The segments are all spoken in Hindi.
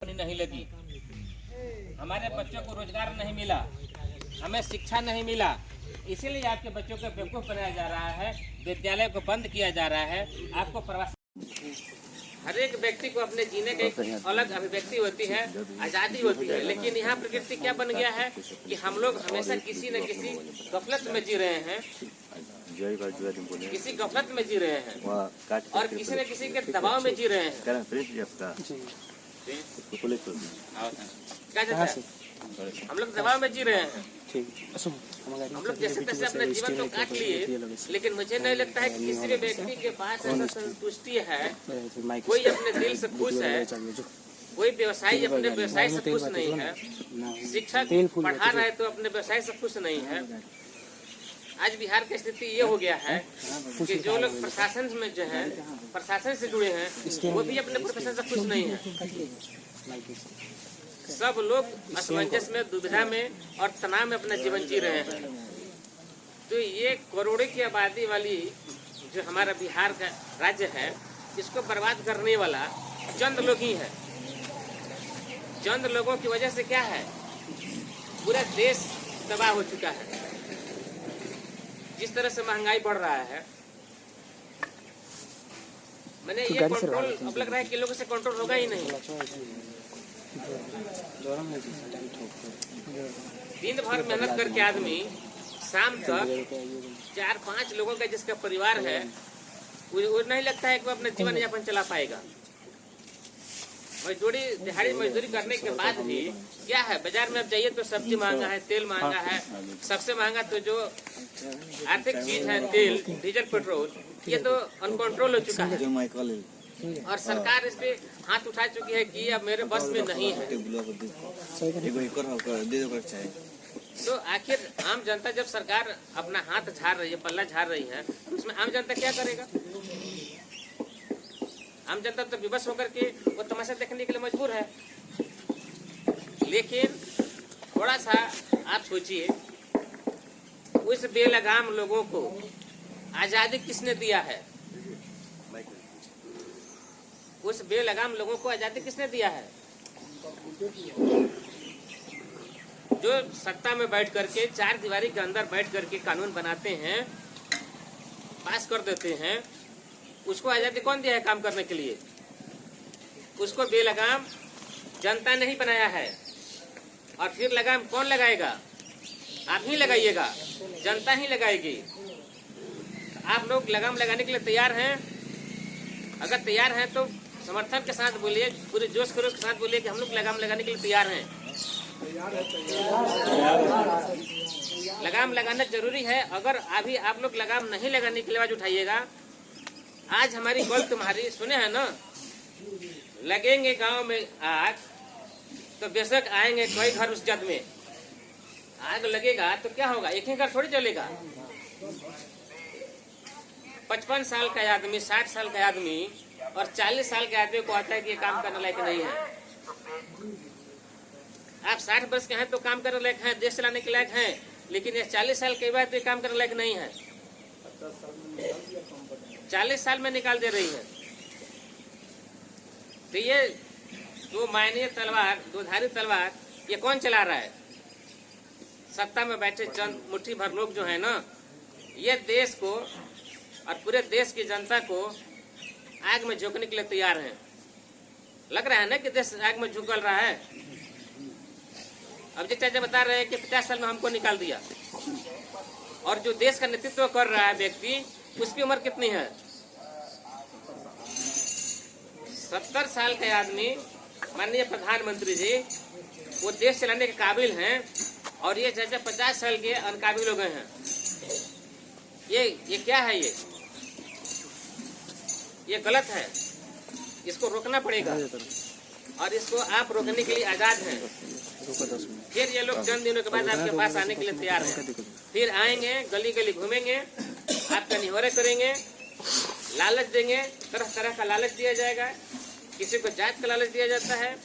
नहीं लगी, हमारे बच्चों को रोजगार नहीं मिला, हमें शिक्षा नहीं मिला, इसीलिए आपके बच्चों को बेवकूफ़ बनाया जा रहा है, विद्यालय को बंद किया जा रहा है। आपको प्रवासी हर एक व्यक्ति को अपने जीने की एक अलग अभिव्यक्ति होती है, आज़ादी होती है, लेकिन यहाँ प्रकृति क्या बन गया है कि हम लोग हमेशा किसी न किसी गफलत में जी रहे हैं, किसी गफलत में जी रहे हैं और किसी न किसी के दबाव में जी रहे हैं। क्या कहता है? हम लोग दबाव में जी रहे हैं, हम लोग जैसे तैसे अपने जीवन को काट लिए, लेकिन मुझे नहीं लगता है कि किसी भी व्यक्ति के पास ऐसा संतुष्टि है, कोई अपने दिल से खुश है, कोई व्यवसायी अपने व्यवसाय से खुश नहीं है, शिक्षक पढ़ा रहा है तो अपने व्यवसाय से खुश नहीं है। आज बिहार की स्थिति ये हो गया है कि जो लोग प्रशासन में जो है, प्रशासन से जुड़े हैं, वो भी अपने प्रोफेशन से खुश नहीं है। सब लोग असमंजस में, दुविधा में और तनाव में अपना जीवन जी रहे हैं। तो ये करोड़ों की आबादी वाली जो हमारा बिहार का राज्य है, इसको बर्बाद करने वाला चंद लोग ही है। चंद लोगों की वजह से क्या है, पूरा देश तबाह हो चुका है। जिस तरह से महंगाई बढ़ रहा है, मैंने ये कंट्रोल अब लग रहा है कि लोगों से कंट्रोल होगा ही नहीं। दिन भर मेहनत करके आदमी शाम तक 4-5 लोगों का जिसका परिवार है, वो नहीं लगता है कि वो अपना जीवन यापन चला पाएगा। मजदूरी, दिहाड़ी मजदूरी करने के बाद भी क्या है, बाजार में अब जाइए तो सब्जी महंगा है, तेल महंगा है, सबसे महंगा तो जो आर्थिक चीज है तेल, डीजल, पेट्रोल, ये तो अनकंट्रोल हो चुका है और सरकार इस पे हाथ उठा चुकी है कि अब मेरे बस में नहीं है। तो आखिर आम जनता जब सरकार अपना हाथ झाड़ रही है, पल्ला झाड़ रही है, उसमें आम जनता क्या करेगा? आम जनता तो विवश होकर के वो तमाशा देखने के लिए मजबूर है। लेकिन थोड़ा सा आप सोचिए, उस बेलगाम लोगों को आजादी किसने दिया है? उस बेलगाम लोगों को आजादी किसने दिया है? जो सत्ता में बैठ करके, चार दीवारी के अंदर बैठ करके कानून बनाते हैं, पास कर देते हैं, उसको आजादी कौन दिया है काम करने के लिए? उसको बेलगाम जनता नहीं बनाया है। और फिर लगाम कौन लगाएगा? आप ही लगाइएगा, जनता ही लगाएगी। आप लोग लगाम लगाने के लिए तैयार हैं? अगर तैयार हैं तो समर्थन के साथ बोलिए, पूरे जोश खरोश के साथ बोलिए कि हम लोग लगाम लगाने के लिए तैयार हैं। लगाम लगाना जरूरी है। अगर अभी आप लोग लगाम नहीं लगाने के लिए आवाज उठाइएगा, आज हमारी कॉल तुम्हारी सुने हैं ना, लगेंगे गांव में आग तो बेशक आएंगे कोई घर उस जद में। आग लगेगा तो क्या होगा? एक ही घर थोड़ी जलेगा। 55 साल का आदमी, 60 साल का आदमी और 40 साल के आदमी को आता है कि ये काम करने लायक नहीं है। आप 60 वर्ष के हैं तो काम करने लायक हैं, देश चलाने के लायक हैं, लेकिन ये 40 साल के बाद तो काम करने लायक नहीं है। 40 साल में निकाल दे रही है। तो ये दो मायनीय तलवार, दो धारी तलवार, ये कौन चला रहा है? सत्ता में बैठे चंद मुट्ठी भर लोग जो है ना, ये देश को और पूरे देश की जनता को आग में झोंकने के लिए तैयार हैं। लग रहा है ना कि देश आग में झुकल रहा है। अब जी चाचा बता रहे हैं कि 50 साल में हमको निकाल दिया, और जो देश का नेतृत्व कर रहा है व्यक्ति, उसकी उम्र कितनी है? 70 साल के आदमी, माननीय प्रधानमंत्री जी, वो देश चलाने के काबिल हैं, और ये चाचा 50 साल के अनकाबिल लोग हैं। ये क्या है? ये गलत है, इसको रोकना पड़ेगा और इसको आप रोकने के लिए आजाद हैं। फिर ये लोग चंद दिनों के बाद आपके पास आने के लिए तैयार हैं। फिर आएंगे, गली गली घूमेंगे, आपका निहोरे करेंगे, लालच देंगे, तरह तरह का लालच दिया जाएगा। किसी को जात का लालच दिया जाता है,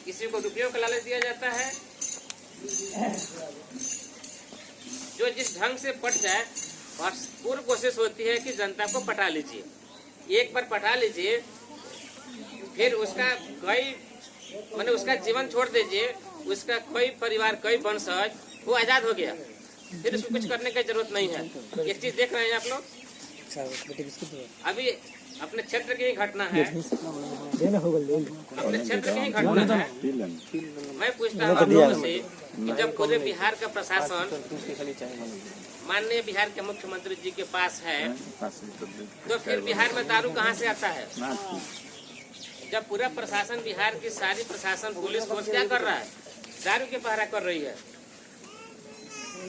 किसी को रुपयों का लालच दिया जाता है। जो जिस ढंग से पट जाए, और पूरी कोशिश होती है कि जनता को पटा लीजिए। एक बार पटा लीजिए, फिर उसका कई मैंने उसका जीवन छोड़ दीजिए, उसका कोई परिवार कोई वंशज वो आजाद हो गया, फिर उसको कुछ करने की जरूरत नहीं है। एक चीज देख रहे हैं आप लोग, अभी अपने क्षेत्र की ही घटना है, अपने क्षेत्र की ही घटना है। मैं पूछता हूँ आप लोगों से कि जब पूरे बिहार का प्रशासन माननीय बिहार के मुख्यमंत्री जी के पास है, तो फिर बिहार में दारू कहाँ से आता है? जब पूरा प्रशासन, बिहार की सारी प्रशासन, पुलिस फोर्स क्या कर रहा है? दारू के पहरा कर रही है,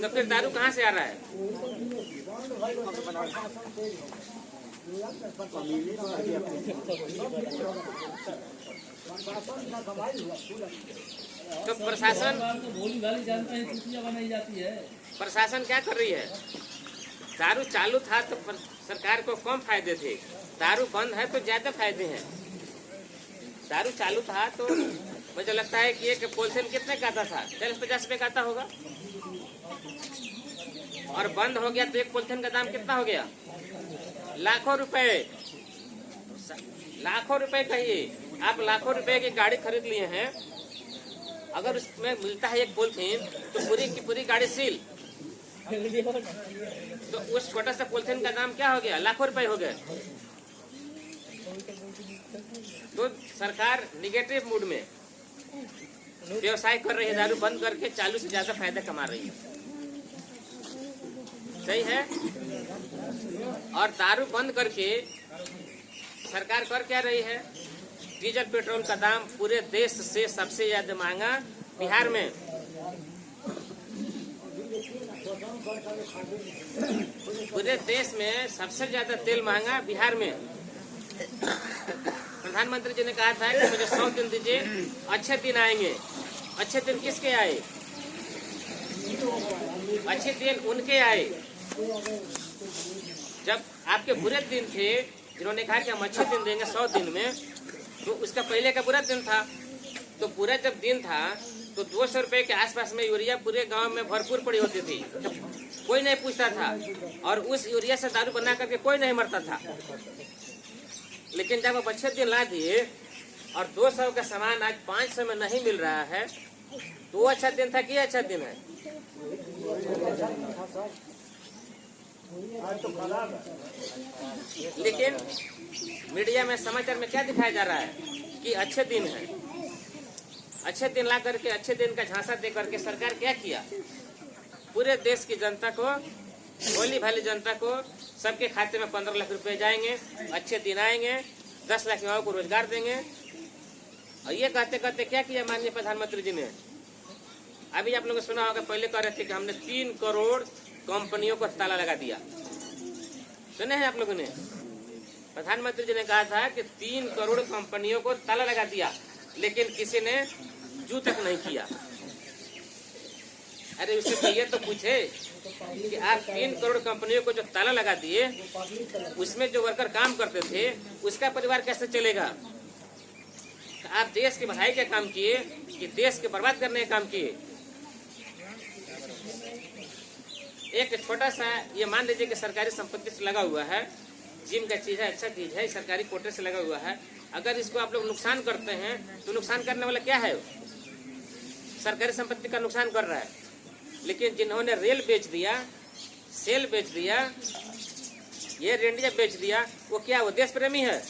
तो फिर दारू कहाँ से आ रहा है? तो प्रशासन प्रशासन क्या कर रही है? दारू चालू था तो सरकार को कम फायदे थे, दारू बंद है तो ज्यादा फायदे हैं। दारू चालू था तो मुझे लगता है कि एक पॉलिथीन कितने का आता था? 40-50 रुपए का आता होगा, और बंद हो गया तो एक पॉलिथीन का दाम कितना हो गया? लाखों रुपए, लाखों रुपए कहिए आप, लाखों रुपए की गाड़ी खरीद लिए हैं, अगर उसमें मिलता है एक पॉलिथीन तो पूरी की पूरी गाड़ी सील, तो उस छोटा सा पॉलिथीन का दाम क्या हो गया? लाखों रुपए हो गए। तो सरकार निगेटिव मूड में व्यवसाय कर रही है, दारू बंद करके चालू से ज्यादा फायदा कमा रही है। सही है। और दारू बंद करके सरकार कर क्या रही है? डीजल पेट्रोल का दाम पूरे देश से सबसे ज्यादा महंगा बिहार में। पूरे देश में सबसे ज्यादा तेल महंगा बिहार में। प्रधानमंत्री जी ने कहा था कि मुझे 100 दिन दीजिए, अच्छे दिन आएंगे। अच्छे दिन किसके आए? अच्छे दिन उनके आए जब आपके बुरे दिन थे, जिन्होंने कहा कि हम अच्छे दिन देंगे 100 दिन में, तो उसका पहले का बुरा दिन था। तो पूरा जब दिन था तो 200 रुपए के आसपास में यूरिया पूरे गांव में भरपूर पड़ी होती थी, कोई नहीं पूछता था, और उस यूरिया से दारू बना करके कोई नहीं मरता था। लेकिन जब आप अच्छे दिन ला दिए और 200 का सामान आज 500 में नहीं मिल रहा है, तो वो अच्छा दिन था कि अच्छा दिन है? लेकिन मीडिया में, समाचार में क्या दिखाया जा रहा है कि अच्छे दिन है। अच्छे दिन ला करके, अच्छे दिन का झांसा दे करके सरकार क्या किया? पूरे देश की जनता को, भोली भाली जनता को, सबके खाते में 15 लाख रुपए जाएंगे, अच्छे दिन आएंगे, 10 लाख युवाओं को रोजगार देंगे। और ये कहते कहते क्या किया माननीय प्रधानमंत्री जी ने? अभी आप लोगों ने सुना होगा, पहले कह रहे थे कि हमने 3 करोड़ कंपनियों को ताला लगा दिया। सुने हैं आप लोगों ने? प्रधानमंत्री जी ने कहा था कि 3 करोड़ कंपनियों को ताला लगा दिया, लेकिन किसी ने जू तक नहीं किया। अरे उससे तो ये तो पूछे कि आप 3 करोड़ कंपनियों को जो ताला लगा दिए, उसमें जो वर्कर काम करते थे उसका परिवार कैसे चलेगा? आप देश की भलाई का काम किए कि देश के बर्बाद करने का काम किए? एक छोटा सा, ये मान लीजिए कि सरकारी संपत्ति से लगा हुआ है, जिम का चीज है, अच्छा चीज है, सरकारी कोटे से लगा हुआ है, अगर इसको आप लोग नुकसान करते हैं तो नुकसान करने वाला क्या है? सरकारी संपत्ति का नुकसान कर रहा है। लेकिन जिन्होंने रेल बेच दिया, सेल बेच दिया, ये रेंडिया बेच दिया, वो क्या, वो देश प्रेमी है?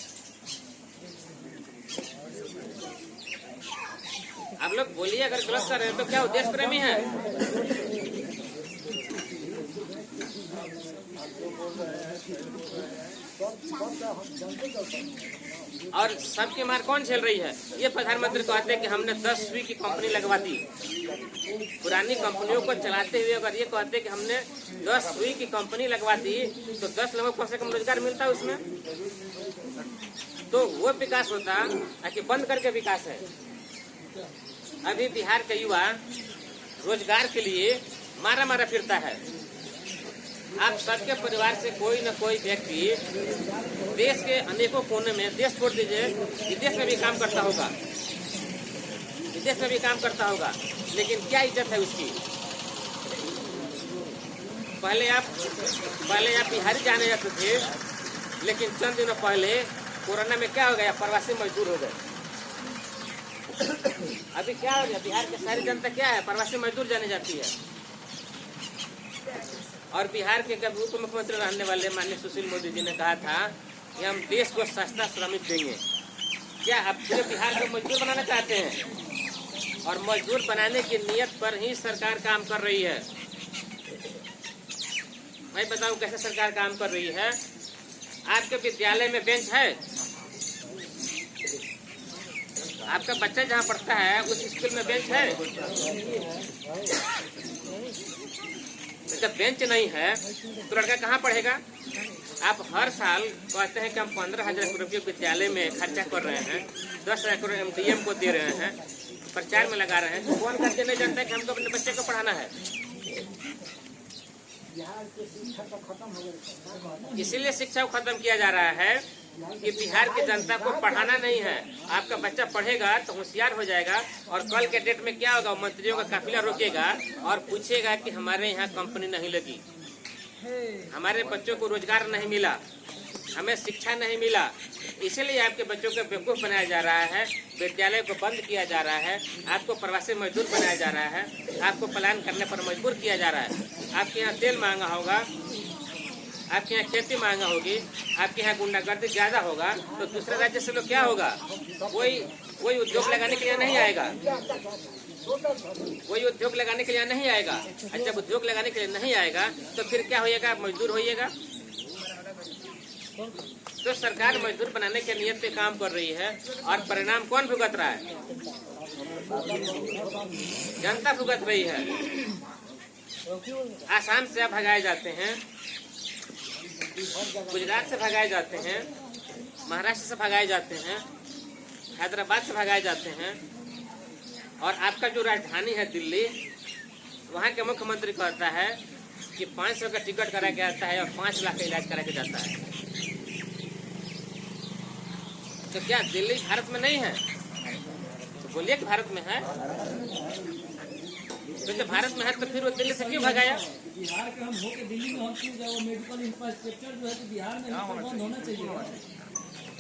आप लोग बोलिए, अगर गलत कर रहे हैं तो क्या वो देश प्रेमी है? और सबकी मार कौन झेल रही है? ये प्रधानमंत्री कहते हैं कि हमने 10 सुई की कंपनी लगवा दी। पुरानी कंपनियों को चलाते हुए अगर ये कहते हैं कि हमने 10 सुई की कंपनी लगवा दी, तो 10 लोगों को कम से कम रोजगार मिलता है उसमें, तो वो विकास होता कि बंद करके विकास है। अभी बिहार का युवा रोजगार के लिए मारा मारा फिरता है। आप सबके परिवार से कोई न कोई व्यक्ति देश के अनेकों कोने में, देश छोड़ दीजिए, विदेश में भी काम करता होगा, विदेश में भी काम करता होगा, लेकिन क्या इज्जत है उसकी? पहले आप बिहारी जाने जाते थे, लेकिन चंद दिनों पहले कोरोना में क्या हो गया? प्रवासी मजदूर हो गए। अभी क्या हो गया, बिहार की सारी जनता क्या है, प्रवासी मजदूर जाने जाती है। और बिहार के उप मुख्यमंत्री रहने वाले माननीय सुशील मोदी जी ने कहा था कि हम देश को सस्ता श्रमिक देंगे। क्या आप पूरे बिहार को मजदूर बनाना चाहते हैं? और मजदूर बनाने की नियत पर ही सरकार काम कर रही है। मैं बताऊं कैसे सरकार काम कर रही है। आपके विद्यालय में बेंच है? आपका बच्चा जहाँ पढ़ता है उस स्कूल में बेंच है? जब बेंच नहीं है तो लड़का कहाँ पढ़ेगा? आप हर साल कहते हैं कि हम 15,000 रुपये विद्यालय में खर्चा कर रहे हैं, 10,000 करोड़ MDM को दे रहे हैं, प्रचार में लगा रहे हैं, तो कौन करके नहीं जानता है कि हमको अपने बच्चे को पढ़ाना है। इसीलिए शिक्षा को खत्म किया जा रहा है कि बिहार की जनता को पढ़ाना नहीं है। आपका बच्चा पढ़ेगा तो होशियार हो जाएगा और कल के डेट में क्या होगा, मंत्रियों का काफिला रोकेगा और पूछेगा कि हमारे यहाँ कंपनी नहीं लगी, हमारे बच्चों को रोजगार नहीं मिला, हमें शिक्षा नहीं मिला। इसीलिए आपके बच्चों को बेवकूफ़ बनाया जा रहा है, विद्यालय को बंद किया जा रहा है, आपको प्रवासी मजदूर बनाया जा रहा है, आपको पलायन करने पर मजबूर किया जा रहा है। आपके यहाँ तेल महंगा होगा, आपके यहाँ खेती महंगा होगी, आपके यहाँ गुंडागर्दी ज़्यादा होगा, तो दूसरे राज्य से लोग क्या होगा, कोई उद्योग लगाने के लिए नहीं आएगा, कोई उद्योग लगाने के लिए नहीं आएगा। और जब उद्योग लगाने के लिए नहीं आएगा तो फिर क्या होएगा, मजदूर होइएगा। तो सरकार मजदूर बनाने के नियत पे काम कर रही है और परिणाम कौन भुगत रहा है? जनता भुगत रही है। आसाम से आप भगाए जाते हैं, गुजरात से भगाए जाते हैं, महाराष्ट्र से भगाए जाते हैं, हैदराबाद से भगाए जाते हैं, और आपका जो राजधानी है दिल्ली, वहाँ के मुख्यमंत्री कहता है कि 500 का टिकट करा के आता है और 5 लाख का इलाज करा के जाता है। तो क्या दिल्ली भारत में नहीं है? तो बोलिए कि भारत में है। तो जब भारत में है तो फिर वो दिल्ली से क्यों भगाया? बिहार के हम होके दिल्ली में हम क्यों जाए? वो मेडिकल इंफ्रास्ट्रक्चर जो है तो बिहार में बंद होना चाहिए।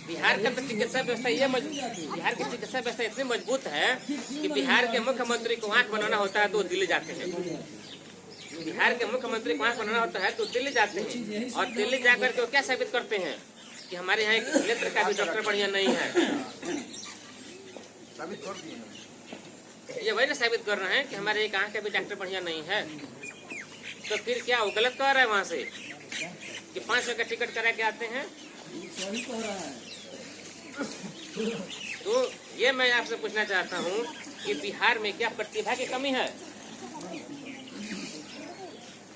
बिहार का तो चिकित्सा व्यवस्था बिहार की चिकित्सा व्यवस्था इतनी मजबूत है कि बिहार के मुख्यमंत्री को आंख बनाना होता है तो दिल्ली जाते हैं। बिहार के मुख्यमंत्री को आंख बनाना होता है तो दिल्ली जाते हैं, और दिल्ली जाकर के वो क्या साबित करते हैं कि हमारे यहाँ एक नेत्र का भी डॉक्टर बढ़िया नहीं है। ये वही ना साबित कर रहे हैं कि हमारे एक आंख का भी डॉक्टर बढ़िया नहीं है। तो फिर क्या वो गलत कह रहा है वहाँ से कि 500 का टिकट करा के आते हैं? सही कह रहा है। तो ये मैं आपसे पूछना चाहता हूँ कि बिहार में क्या प्रतिभा की कमी है?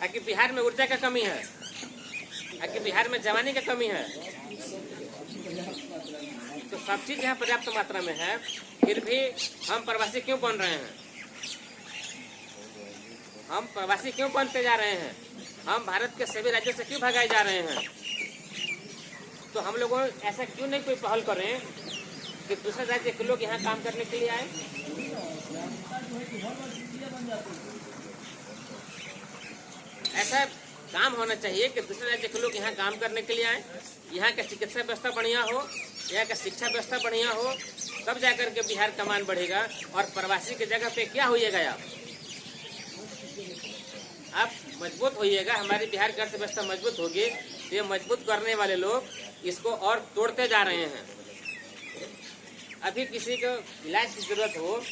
कि बिहार में ऊर्जा का कमी है? कि बिहार में जवानी का कमी है? तो सब चीज यहाँ पर्याप्त मात्रा में है, फिर भी हम प्रवासी क्यों बन रहे हैं? हम प्रवासी क्यों बनते जा रहे हैं? हम भारत के सभी राज्यों से क्यों भगाए जा रहे हैं? तो हम लोगों ऐसा क्यों नहीं कोई पहल करें कि दूसरे राज्य के लोग यहाँ काम करने के लिए आए? ऐसा काम होना चाहिए कि दूसरे राज्य के लोग यहाँ काम करने के लिए आए, यहाँ का चिकित्सा व्यवस्था बढ़िया हो, यहाँ का शिक्षा व्यवस्था बढ़िया हो, तब जाकर के बिहार का मान बढ़ेगा। और प्रवासी की जगह पे क्या होइएगा? आप मजबूत होइएगा। हमारी बिहार की अर्थव्यवस्था मजबूत होगी तो ये मजबूत करने वाले लोग इसको और तोड़ते जा रहे हैं। अभी किसी को इलाज की जरूरत हो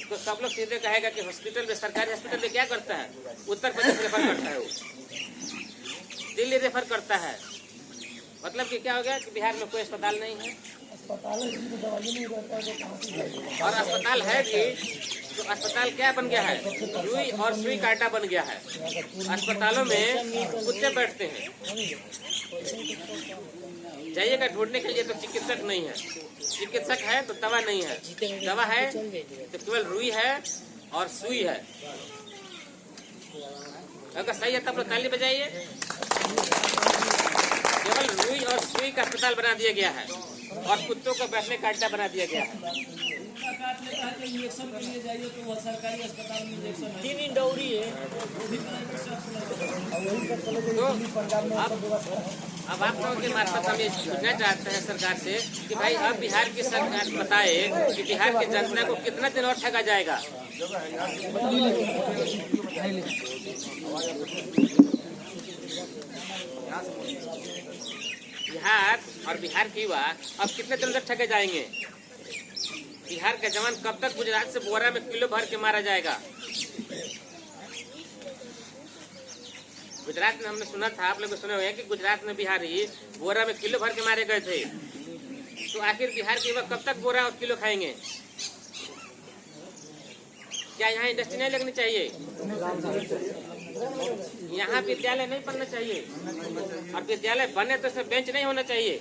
तो सब लोग सीधे कहेगा कि हॉस्पिटल में, सरकारी हॉस्पिटल में क्या करता है? उत्तर प्रदेश रेफर करता है, वो दिल्ली रेफर करता है। मतलब कि क्या हो गया कि बिहार में कोई अस्पताल नहीं है। और अस्पताल है भी तो अस्पताल क्या बन गया है? रुई और सुई कांटा बन गया है। अस्पतालों में कुत्ते बैठते हैं। जाइएगा ढूंढने के लिए तो चिकित्सक नहीं है, चिकित्सक है तो दवा नहीं है, दवा है तो केवल रुई है और सुई है। अगर सही है तब तो ताली बजाइए। केवल रुई और सुई का अस्पताल बना दिया गया है और कुत्तों को बैठने का अड्डा बना दिया गया है। इंजेक्शन के लिए जाइए तो वह सरकारी अस्पताल में इंजेक्शन है, 3 इंदौरी है। तो अब आप लोगों के मार्फत हम ये पूछना चाहते हैं सरकार से कि भाई अब बिहार की सरकार बताए कि बिहार की जनता को कितना दिन और ठगा जाएगा। बिहार और बिहार के युवा अब कितने दिन तक ठगे जाएंगे। बिहार का जवान कब तक गुजरात से बोरा में किलो भर के मारा जाएगा। गुजरात में हमने सुना था, आप लोग सुने हुए हैं कि गुजरात में बिहारी बोरा में किलो भर के मारे गए थे। तो आखिर बिहार के युवा कब तक बोरा और किलो खाएंगे। क्या यहाँ इंडस्ट्री नहीं लगनी चाहिए, यहाँ विद्यालय नहीं बनना चाहिए, और विद्यालय बने तो इसमें बेंच नहीं होना चाहिए।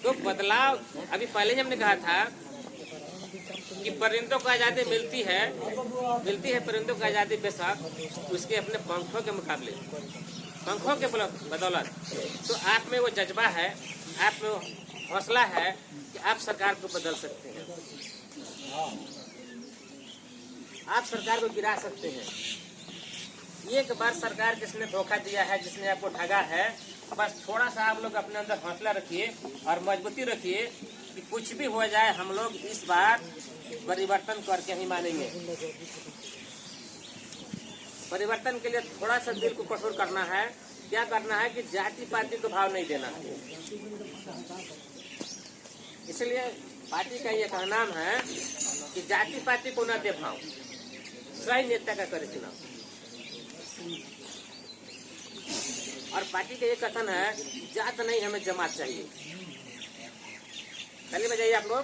तो बदलाव अभी पहले ही हमने कहा था कि परिंदों को आज़ादी मिलती है परिंदों को आज़ादी बेशक उसके अपने पंखों के मुकाबले, पंखों के बदौलत। तो आप में वो जज्बा है, आप में वो हौसला है कि आप सरकार को बदल सकते हैं, आप सरकार को गिरा सकते हैं। एक बार सरकार किसने धोखा दिया है, जिसने आपको ठगा है, बस थोड़ा सा आप लोग अपने अंदर हौसला रखिए और मजबूती रखिए कि कुछ भी हो जाए हम लोग इस बार परिवर्तन करके ही मानेंगे। परिवर्तन के लिए थोड़ा सा दिल को कठोर करना है। क्या करना है कि जाति पाति को भाव नहीं देना है। इसलिए पार्टी का ये कहनाम है कि जाति पाति को न दे भाव, सही नेता का करे चुनाव। और पार्टी का ये कथन है जात नहीं हमें जमात चाहिए। पहले में जाइए आप लोग,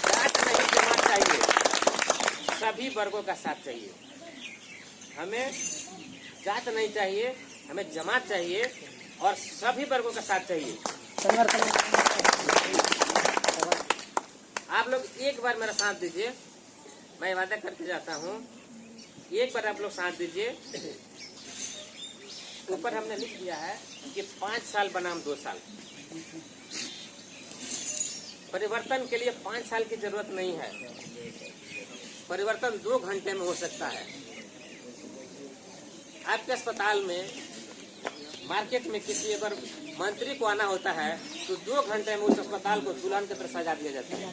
जात नहीं जमात चाहिए, सभी वर्गों का साथ चाहिए। हमें जात नहीं चाहिए, हमें जमात चाहिए और सभी वर्गों का साथ चाहिए। आप लोग एक बार मेरा साथ दीजिए, मैं वादा करके जाता हूँ, एक बार आप लोग साथ दीजिए। ऊपर हमने लिख दिया है कि 5 साल बनाम 2 साल। परिवर्तन के लिए 5 साल की जरूरत नहीं है, परिवर्तन 2 घंटे में हो सकता है। आपके अस्पताल में, मार्केट में किसी अगर मंत्री को आना होता है तो 2 घंटे में उस अस्पताल को दुल्हन की तरह सजा दिया जाता है,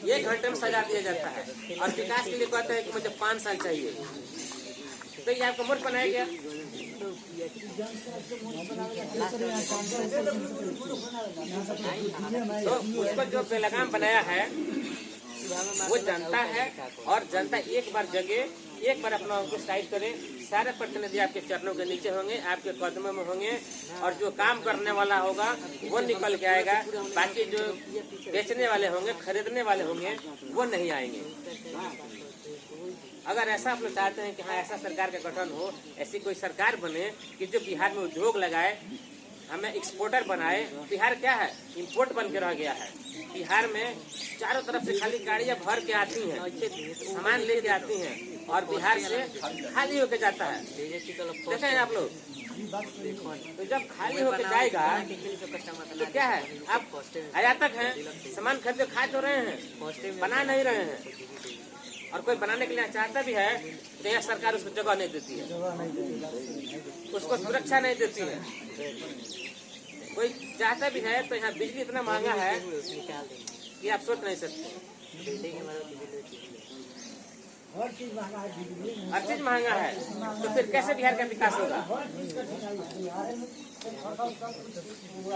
1 घंटे में सजा दिया जाता है। और विकास के लिए कहते हैं कि मुझे 5 साल चाहिए। तो ये आपका मूर्ख बनाया गया। तो उसको जो बेलगाम बनाया है वो जनता है, और जनता एक बार जगे, एक बार अपना उनको साइड करे। सारे प्रतिनिधि आपके चरणों के नीचे होंगे, आपके कदमों में होंगे, और जो काम करने वाला होगा वो निकल के आएगा। बाकी जो बेचने वाले होंगे, खरीदने वाले होंगे, वो नहीं आएंगे। अगर ऐसा आप लोग चाहते हैं कि हाँ ऐसा सरकार का गठन हो, ऐसी कोई सरकार बने कि जो बिहार में उद्योग लगाए, हमें एक्सपोर्टर बनाए। बिहार क्या है, इंपोर्ट बन के रह गया है। बिहार में चारों तरफ से खाली गाड़ियां भर के आती हैं, सामान लेके आती हैं, और बिहार से खाली होके जाता है। देखें आप लोग, तो जब खाली होके जाएगा तो क्या है, आप आयातक हैं, सामान खरीद खा तो रहे हैं, बना नहीं रहे हैं। और कोई बनाने के लिए चाहता भी है तो यह सरकार उसको जगह नहीं देती है, उसको सुरक्षा नहीं देती है। कोई चाहता भी है तो यहाँ बिजली इतना महंगा है कि आप सोच नहीं सकते। हर चीज महंगा है, तो फिर कैसे बिहार का विकास होगा।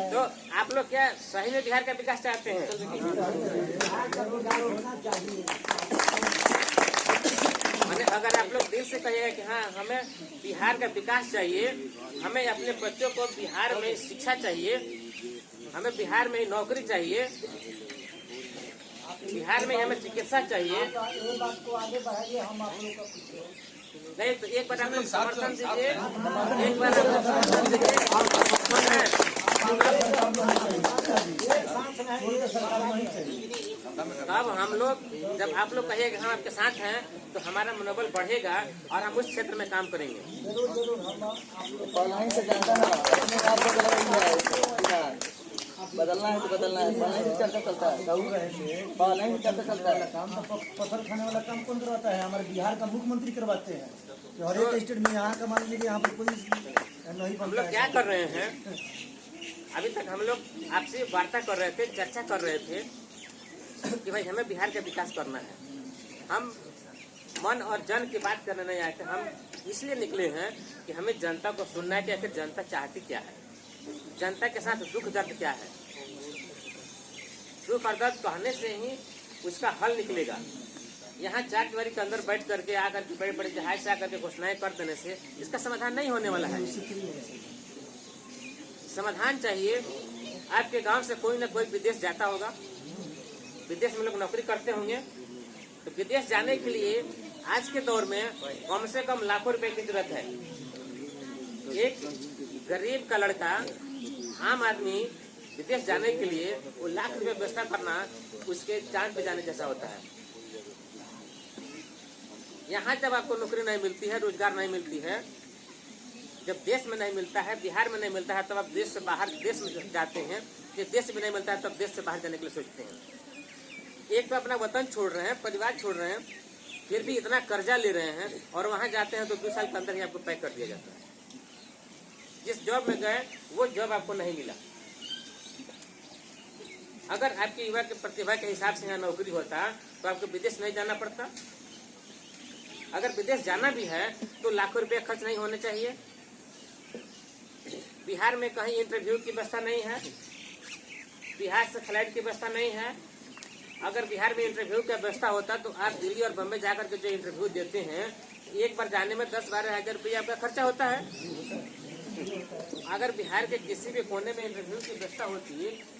तो आप लोग क्या सही में बिहार का विकास चाहते हैं? मैंने अगर आप लोग दिल से कहिएगा कि हाँ हमें बिहार का विकास चाहिए, हमें अपने बच्चों को बिहार में शिक्षा चाहिए, हमें बिहार में नौकरी चाहिए, बिहार में हमें चिकित्सा चाहिए, नहीं तो एक बार आप लोग समर्थन दीजिए, एक बार आप लोग समर्थन दीजिए। तब हम लोग, जब आप लोग कहिएगा हम आपके साथ हैं, तो हमारा मनोबल बढ़ेगा और हम उस क्षेत्र में काम करेंगे। बदलना है तो बदलना है, पहले ही चर्चा चलता है, पहले ही चर्चा चलता है। काम तो पत्थर खाने वाला काम कौन करवाता है? हमारे बिहार का मुख्यमंत्री करवाते हैं। और एक स्टेट में यहाँ का मान लीजिए कि यहाँ पर कोई नहीं हम बनता लोग क्या कर रहे हैं, अभी तक हम लोग आपसे वार्ता कर रहे थे, चर्चा कर रहे थे कि भाई हमें बिहार का विकास करना है। हम मन और जन की बात करने नहीं आए थे, हम इसलिए निकले हैं कि हमें जनता को सुनना है कि आखिर जनता चाहती क्या है, जनता के साथ दुख दर्द क्या है। दुख और दर्द कहने से ही उसका हल निकलेगा। यहाँ चार दीवारी के अंदर बैठ करके आकर के बड़े बड़े जहाज से आकर के घोषणाएं कर देने से इसका समाधान नहीं होने वाला है। समाधान चाहिए। आपके गांव से कोई ना कोई विदेश जाता होगा, विदेश में लोग नौकरी करते होंगे, तो विदेश जाने के लिए आज के दौर में कम से कम लाखों रुपए की जरूरत है। एक गरीब का लड़का, आम आदमी विदेश जाने के लिए वो लाख रुपए व्यवस्था करना उसके चांद पे जाने जैसा होता है। यहाँ जब आपको नौकरी नहीं मिलती है, रोजगार नहीं मिलती है, जब देश में नहीं मिलता है, बिहार में नहीं मिलता है, तब आप देश से बाहर देश में जाते हैं। जब देश में नहीं मिलता है तब देश से बाहर जाने के लिए सोचते हैं। एक तो अपना वतन छोड़ रहे हैं, परिवार छोड़ रहे हैं, फिर भी इतना कर्जा ले रहे हैं और वहां जाते हैं तो 2 साल के अंदर ही आपको पैक कर दिया जाता है। जिस जॉब में गए वो जॉब आपको नहीं मिला। अगर आपकी युवा की प्रतिभा के हिसाब से यहाँ नौकरी होता तो आपको विदेश नहीं जाना पड़ता। अगर विदेश जाना भी है तो लाखों रुपए खर्च नहीं होने चाहिए। बिहार में कहीं इंटरव्यू की व्यवस्था नहीं है, बिहार से फ्लाइट की व्यवस्था नहीं है। अगर बिहार में इंटरव्यू का व्यवस्था होता तो आप दिल्ली और बम्बई जाकर के जो इंटरव्यू देते हैं, एक बार जाने में 10-12 हजार रुपये आपका खर्चा होता है। अगर बिहार के किसी भी कोने में इंटरव्यू की व्यवस्था होती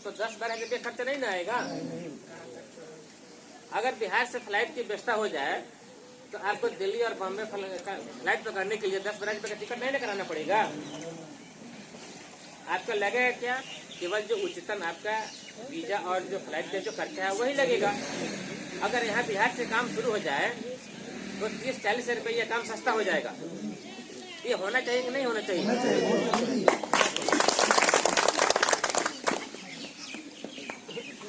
तो 10-12 हजार रुपये खर्चा नहीं ना आएगा। अगर बिहार से फ्लाइट की व्यवस्था हो जाए तो आपको दिल्ली और बॉम्बे फ्लाइट पकड़ने के लिए 10-12 रुपये का टिकट नहीं कराना पड़ेगा। आपको लगेगा क्या, केवल जो उच्चतम आपका वीजा और जो फ्लाइट का जो खर्चा है वही लगेगा। अगर यहाँ बिहार से काम शुरू हो जाए तो 30-40 रुपये ये काम सस्ता हो जाएगा। ये होना चाहिए कि नहीं होना चाहिए?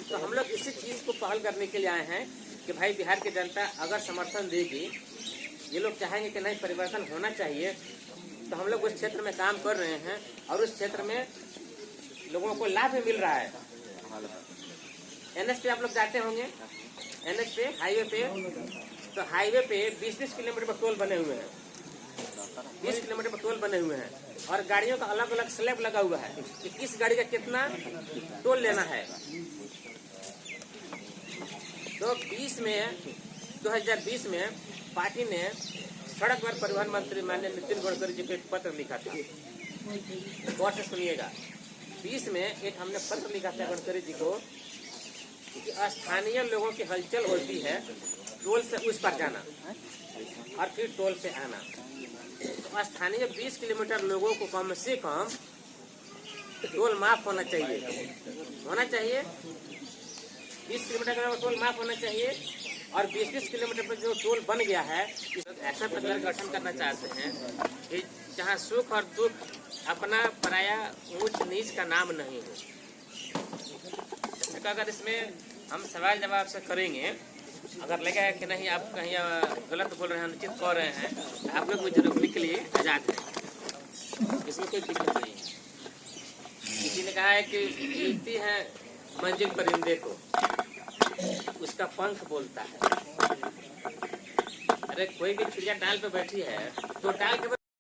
तो हम लोग इसी चीज को पहल करने के लिए आए हैं कि भाई बिहार की जनता अगर समर्थन देगी, ये लोग चाहेंगे कि नहीं परिवर्तन होना चाहिए, तो हम लोग उस क्षेत्र में काम कर रहे हैं और उस क्षेत्र में लोगों को लाभ भी मिल रहा है। एनएच पे आप लोग जाते होंगे, एनएच पे हाईवे पे, तो हाईवे पे 20-20 किलोमीटर पर टोल बने हुए हैं, 20 किलोमीटर पर टोल बने हुए हैं और गाड़ियों का अलग अलग स्लैब लगा हुआ है कि किस गाड़ी का कितना टोल लेना है। तो 2020 में पार्टी ने सड़क और परिवहन मंत्री माननीय नितिन गडकरी जी को एक पत्र लिखा था। गौर से सुनिएगा। 20 में एक हमने पत्र लिखा था गडकरी जी को कि स्थानीय लोगों की हलचल होती है टोल से उस पर जाना और फिर टोल से आना। तो स्थानीय 20 किलोमीटर लोगों को कम से कम टोल माफ होना चाहिए, 20 किलोमीटर का टोल माफ होना चाहिए। और 20-20 किलोमीटर पर जो टोल बन गया है, ऐसा प्रकार गठन करना चाहते हैं कि जहाँ सुख और दुख अपना पराया ऊंच नीच का नाम नहीं हो। जैसे अगर इसमें हम सवाल जवाब से करेंगे, अगर लगा कि नहीं आप कहीं गलत बोल रहे हैं, अनुचित कह रहे हैं, तो आप लोग मुझे रोकने के लिए आजाद हैं, इसमें कोई दिक्कत नहीं है। किसी ने कहा है कि मिलती है मंजिल परिंदे को, उसका पंख बोलता है। अरे कोई भी चिड़िया डाल पे बैठी है तो डाल के